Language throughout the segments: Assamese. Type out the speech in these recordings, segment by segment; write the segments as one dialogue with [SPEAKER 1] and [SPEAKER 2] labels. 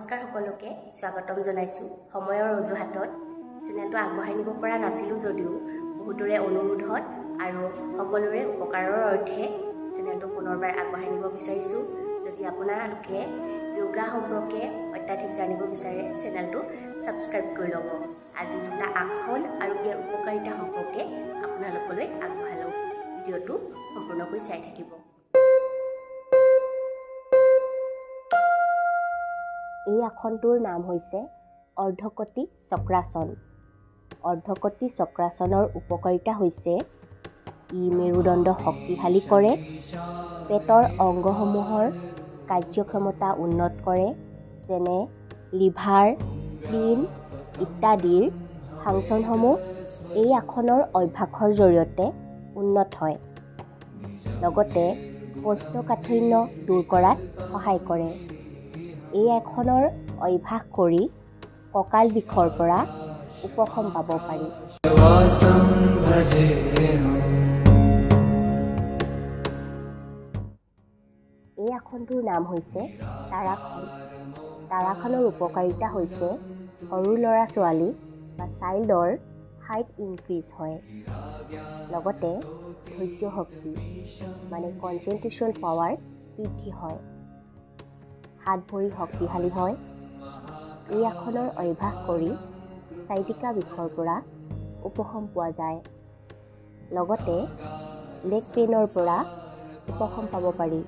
[SPEAKER 1] নমস্কাৰ সকলোকে স্বাগতম জনাইছো সময়ৰ অজুহাতত চেনেলটো আগবঢ়াই নিব পৰা নাছিলো যদিও বহুতৰে অনুৰোধত আৰু সকলোৰে উপকাৰৰ অৰ্থে চেনেলটো পুনৰবাৰ আগবঢ়াই নিব বিচাৰিছো যদি আপোনালোকে যোগা সম্পৰ্কে অত্যাধিক জানিব বিচাৰে চেনেলটো সাবস্ক্ৰাইব কৰি ল'ব আজি দুটা আসন আৰু ইয়াৰ উপকাৰিতা সম্পৰ্কে আপোনালোকলৈ আগবঢ়ালো ভিডিঅটো সম্পূৰ্ণকৈ চাই থাকিব এই আসনটোৰ নাম হৈছে অৰ্ধকটি চক্ৰাসন অৰ্ধকটি চক্ৰাসনৰ উপকাৰিতা হৈছে ই মেৰুদণ্ড শক্তিশালী কৰে পেটৰ অংগসমূহৰ কাৰ্যক্ষমতা উন্নত কৰে যেনে লিভাৰ স্প্লিন ইত্যাদিৰ ফাংচনসমূহ এই আসনৰ অভ্যাসৰ জৰিয়তে উন্নত হয় লগতে কোষ্ঠকাঠিন্য দূৰ কৰাত সহায় কৰে এই আসনৰ অভ্যাস কৰি কঁকাল বিষৰ পৰা উপশম পাব পাৰি এই আসনটোৰ নাম হৈছে তাৰাসন তাৰাসনৰ উপকাৰিতা হৈছে সৰু ল'ৰা ছোৱালী বা চাইল্ডৰ হাইট ইনক্ৰিজ হয় লগতে ধৈৰ্য শক্তি মানে কনচেন্ট্ৰেশ্যন পাৱাৰ বৃদ্ধি হয় হাত ভৰি শক্তিশালী হয় এই আসনৰ অভ্যাস কৰি চাইটিকা বিষৰ পৰা উপশম পোৱা যায় লগতে লেগ পেইনৰ পৰা উপশম পাব পাৰি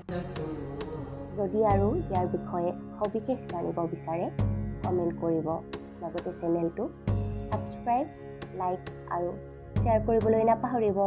[SPEAKER 1] যদি আৰু ইয়াৰ বিষয়ে সবিশেষ জানিব বিচাৰে কমেণ্ট কৰিব লগতে চেনেলটো সাবস্ক্ৰাইব লাইক আৰু শ্বেয়াৰ কৰিবলৈ নাপাহৰিব